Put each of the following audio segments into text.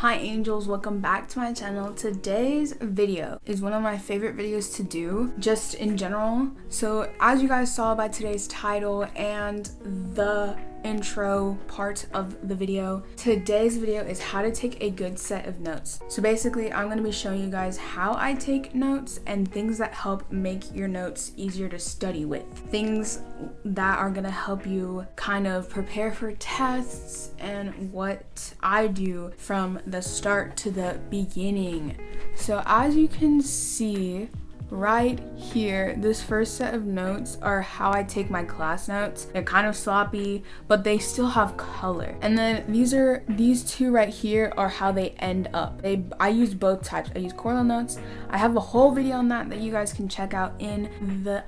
Hi angels, welcome back to my channel. Today's video is one of my favorite videos to do just in general. So as you guys saw by today's title and the intro part of the video, today's video is how to take a good set of notes. So basically I'm going to be showing you guys how I take notes and things that help make your notes easier to study with. Things that are going to help you kind of prepare for tests and what I do from the start to the beginning. So as you can see right here, this first set of notes are how I take my class notes. They're kind of sloppy, but they still have color. And then these two right here are how they end up. I use both types. I use Corel notes. I have a whole video on that you guys can check out in the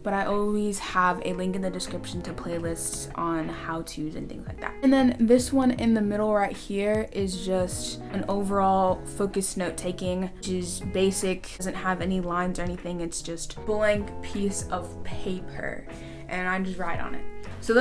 but I always have a link in the description to playlists on how-tos and things like that. And then this one in the middle right here is just an overall focused note taking, which is basic, doesn't have any lines or anything. It's just a blank piece of paper and I just write on it. So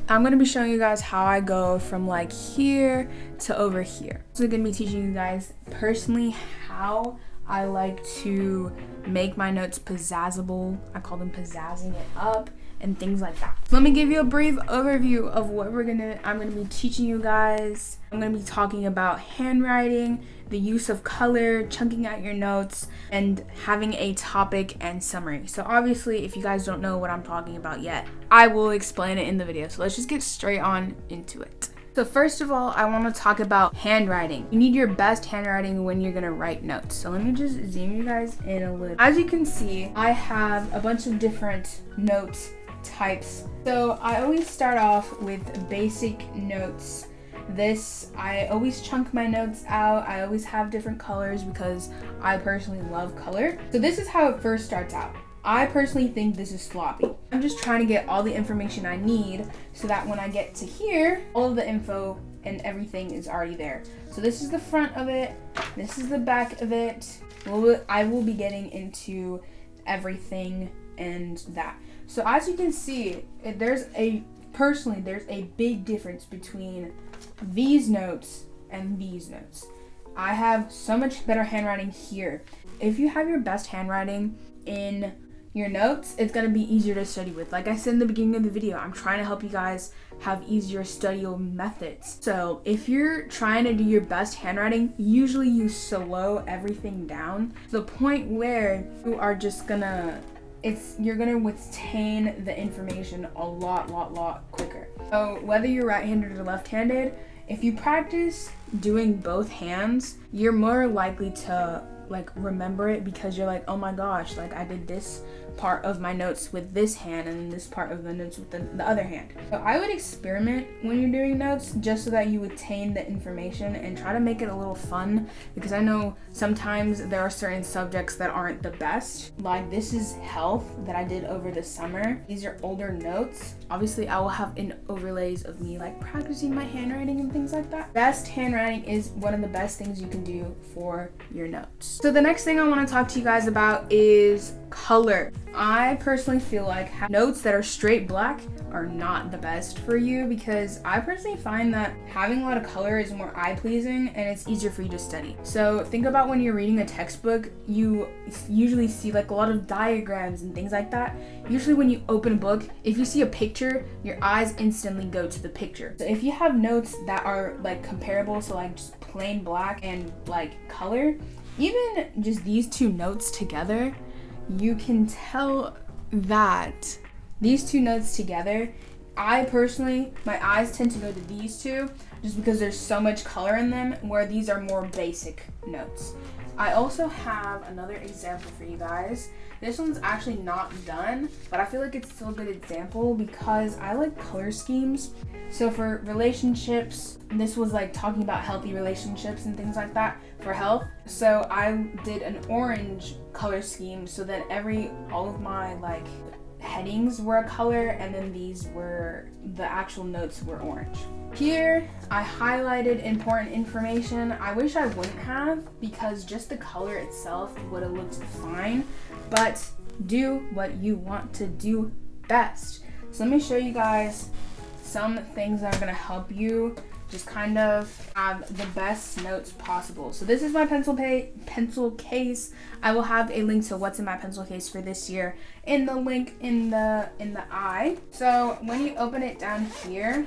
I'm going to be showing you guys how I go from like here to over here. So I'm going to be teaching you guys personally how I like to make my notes pizzazzable. I call them pizzazzing it up and things like that. So let me give you a brief overview of what I'm gonna be teaching you guys. I'm gonna be talking about handwriting, the use of color, chunking out your notes, and having a topic and summary. So obviously, if you guys don't know what I'm talking about yet, I will explain it in the video. So let's just get straight on into it. So first of all, I want to talk about handwriting. You need your best handwriting when you're gonna write notes. So let me just zoom you guys in a little. As you can see, I have a bunch of different notes types. So I always start off with basic notes. I always chunk my notes out. I always have different colors because I personally love color. So this is how it first starts out. I personally think this is sloppy. I'm just trying to get all the information I need so that when I get to here, all of the info and everything is already there. So this is the front of it. This is the back of it. I will be getting into everything and that. So as you can see, there's a big difference between these notes and these notes. I have so much better handwriting here. If you have your best handwriting in your notes, it's going to be easier to study with. Like I said in the beginning of the video, I'm trying to help you guys have easier study methods. So if you're trying to do your best handwriting, usually you slow everything down to the point where you are just you're gonna retain the information a lot quicker. So whether you're right-handed or left-handed, if you practice doing both hands, you're more likely to remember it because you're like, oh my gosh, I did this part of my notes with this hand and this part of the notes with the other hand. So I would experiment when you're doing notes just so that you retain the information and try to make it a little fun, because I know sometimes there are certain subjects that aren't the best. Like this is health that I did over the summer. These are older notes. Obviously I will have overlays of me practicing my handwriting and things like that. Best handwriting is one of the best things you can do for your notes. So the next thing I want to talk to you guys about is color. I personally feel like notes that are straight black are not the best for you, because I personally find that having a lot of color is more eye-pleasing and it's easier for you to study. So think about when you're reading a textbook, you usually see a lot of diagrams and things like that. Usually when you open a book, if you see a picture, your eyes instantly go to the picture. So if you have notes that are comparable, so just plain black and color, even just these two notes together, you can tell that these two notes together, I personally, my eyes tend to go to these two just because there's so much color in them, where these are more basic notes. I also have another example for you guys. This one's actually not done, but I feel like it's still a good example because I like color schemes. So for relationships, this was talking about healthy relationships and things like that for health. So I did an orange color scheme so that all of my headings were a color, and then the actual notes were orange. Here I highlighted important information. I wish I wouldn't have, because just the color itself would have looked fine, but do what you want to do best. So let me show you guys some things that are going to help you just kind of have the best notes possible. So this is my pencil case. I will have a link to what's in my pencil case for this year in the link in the eye. So when you open it down here,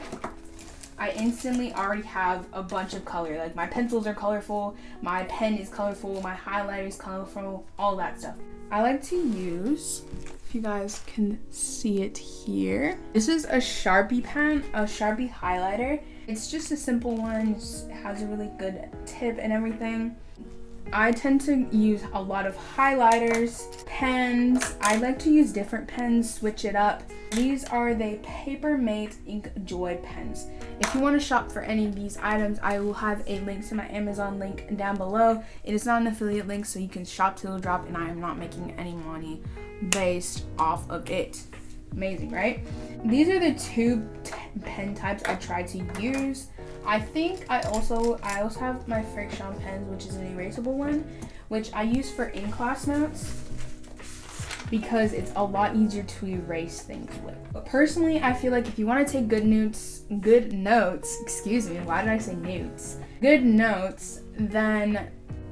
I instantly already have a bunch of color. Like my pencils are colorful, my pen is colorful, my highlighter is colorful, all that stuff. I like to use, if you guys can see it here, this is a Sharpie pen, a Sharpie highlighter. It's just a simple one, it has a really good tip and everything. I tend to use a lot of highlighters, pens. I like to use different pens, switch it up. These are the Papermate Ink Joy pens. If you want to shop for any of these items, I will have a link to my Amazon link down below. It is not an affiliate link, so you can shop till it drop, and I am not making any money based off of it. Amazing, right? These are the two pen types I try to use. I think I also have my Friction pens, which is an erasable one, which I use for in-class notes because it's a lot easier to erase things with. But personally, I feel like if you want to take good notes, excuse me, why did I say notes? Good notes, then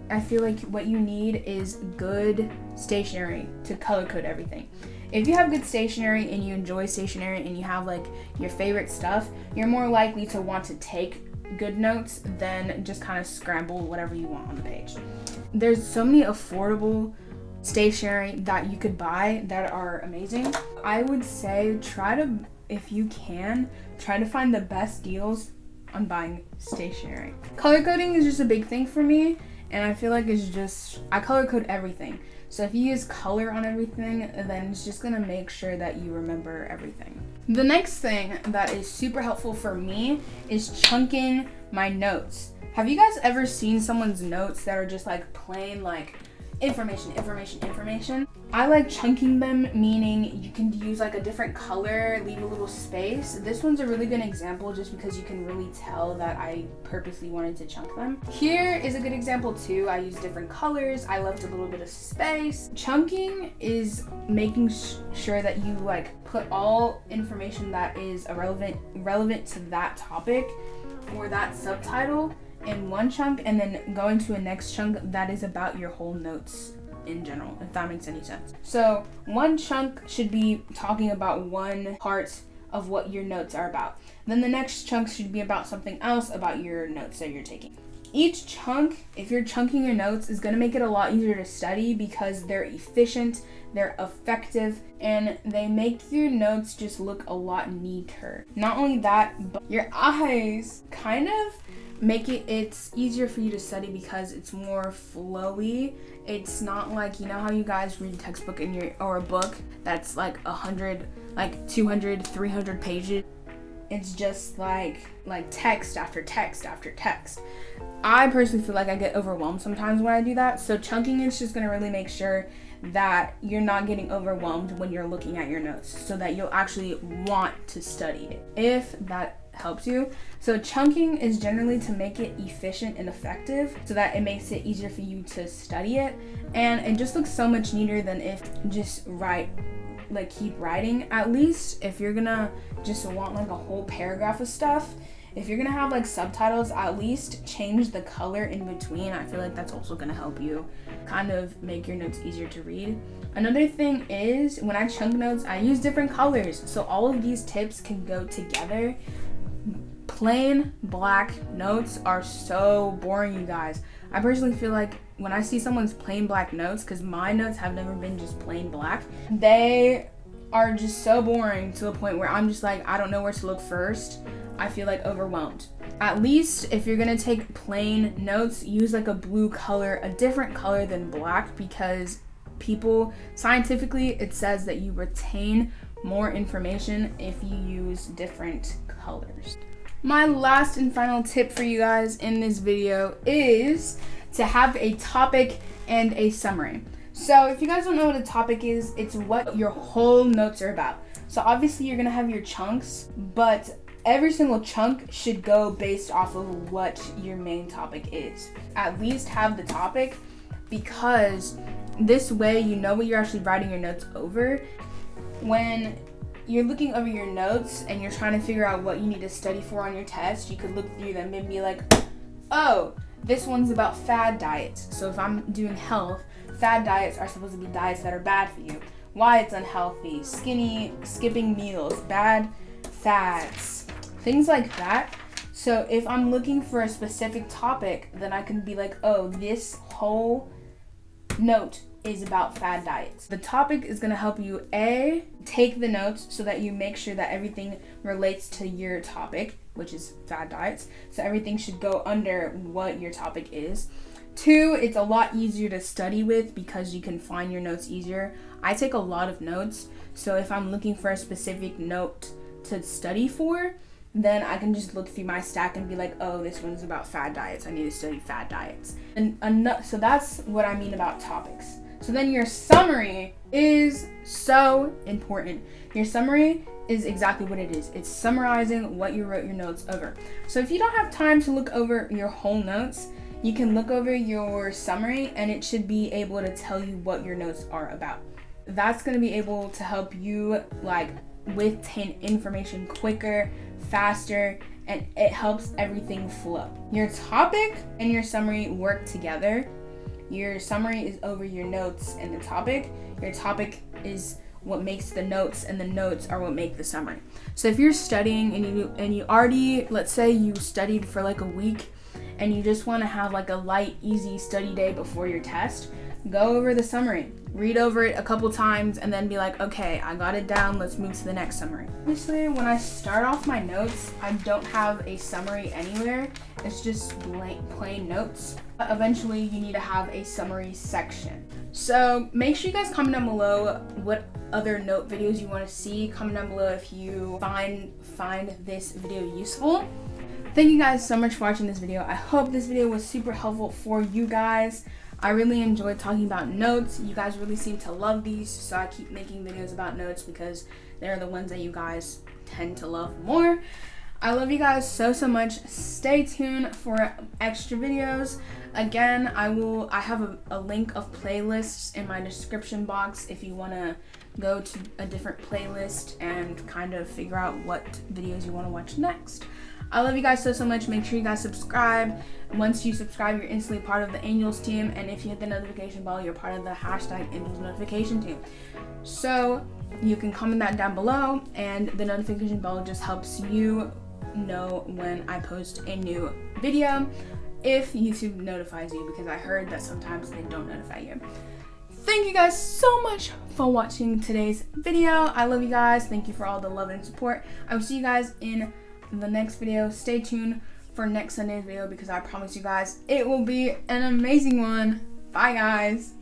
I feel like what you need is good stationery to color code everything. If you have good stationery and you enjoy stationery and you have like your favorite stuff, you're more likely to want to take good notes than just kind of scramble whatever you want on the page. There's so many affordable stationery that you could buy that are amazing. I would say if you can, try to find the best deals on buying stationery. Color coding is just a big thing for me, and I feel like I color code everything. So if you use color on everything, then it's just gonna make sure that you remember everything. The next thing that is super helpful for me is chunking my notes. Have you guys ever seen someone's notes that are just like plain like information? I like chunking them, meaning you can use like a different color, leave a little space. This one's a really good example just because you can really tell that I purposely wanted to chunk them. Here is a good example too. I use different colors. I left a little bit of space. Chunking is making sure that you like put all information that is relevant to that topic or that subtitle in one chunk, and then going to a next chunk that is about your whole notes in general, if that makes any sense. So one chunk should be talking about one part of what your notes are about. Then the next chunk should be about something else about your notes that you're taking. Each chunk, if you're chunking your notes, is going to make it a lot easier to study because they're efficient, they're effective, and they make your notes just look a lot neater. Not only that, but your eyes kind of make it's easier for you to study because it's more flowy. It's not like, you know how you guys read a textbook or a book that's like 100, like 200, 300 pages. It's just like text after text after text. I personally feel like I get overwhelmed sometimes when I do that. So chunking is just gonna really make sure that you're not getting overwhelmed when you're looking at your notes, so that you'll actually want to study it, if that helps you. So chunking is generally to make it efficient and effective so that it makes it easier for you to study it, and it just looks so much neater than if just keep writing. At least if you're gonna just want like a whole paragraph of stuff, if you're gonna have like subtitles, at least change the color in between. I feel like that's also gonna help you kind of make your notes easier to read. Another thing is when I chunk notes, I use different colors, so all of these tips can go together. Plain black notes are so boring, you guys. I personally feel like when I see someone's plain black notes, because my notes have never been just plain black, they are just so boring to the point where I'm just like, I don't know where to look first. I feel like overwhelmed. At least if you're gonna take plain notes, use like a blue color, a different color than black, because scientifically it says that you retain more information if you use different colors. My last and final tip for you guys in this video is to have a topic and a summary. So if you guys don't know what a topic is, it's what your whole notes are about. So obviously you're gonna have your chunks, but every single chunk should go based off of what your main topic is. At least have the topic, because this way you know what you're actually writing your notes over. When you're looking over your notes and you're trying to figure out what you need to study for on your test, you could look through them and be like, oh, this one's about fad diets. So if I'm doing health, fad diets are supposed to be diets that are bad for you. Why it's unhealthy, skinny, skipping meals, bad fads, things like that. So if I'm looking for a specific topic, then I can be like, oh, this whole note is about fad diets. The topic is going to help you take the notes so that you make sure that everything relates to your topic, which is fad diets. So everything should go under what your topic is. 2, it's a lot easier to study with because you can find your notes easier. I take a lot of notes, so if I'm looking for a specific note to study for, then I can just look through my stack and be like, oh, this one's about fad diets. I need to study fad diets. So that's what I mean about topics. So then your summary is so important. Your summary is exactly what it is. It's summarizing what you wrote your notes over. So if you don't have time to look over your whole notes, you can look over your summary and it should be able to tell you what your notes are about. That's going to be able to help you retain information quicker, faster, and it helps everything flow. Your topic and your summary work together. Your summary is over your notes and the topic. Your topic is what makes the notes, and the notes are what make the summary. So if you're studying and you already, let's say you studied for a week and you just want to have a light, easy study day before your test, go over the summary, read over it a couple times, and then be like, okay, I got it down, let's move to the next summary. Obviously, when I start off my notes, I don't have a summary anywhere. It's just plain notes. But eventually, you need to have a summary section. So make sure you guys comment down below what other note videos you want to see. Comment down below if you find this video useful. Thank you guys so much for watching this video. I hope this video was super helpful for you guys. I really enjoyed talking about notes. You guys really seem to love these, so I keep making videos about notes because they're the ones that you guys tend to love more. I love you guys so much. Stay tuned for extra videos. Again, I have a link of playlists in my description box if you want to go to a different playlist and kind of figure out what videos you want to watch next. I love you guys so much. Make sure you guys subscribe. Once you subscribe, you're instantly part of the Angels team, and if you hit the notification bell, you're part of the #Angels notification team. So you can comment that down below, and the notification bell just helps you know when I post a new video if YouTube notifies you, because I heard that sometimes they don't notify you. Thank you guys so much for watching today's video. I love you guys. Thank you for all the love and support. I will see you guys in the next video. Stay tuned for next Sunday's video because I promise you guys it will be an amazing one. Bye guys.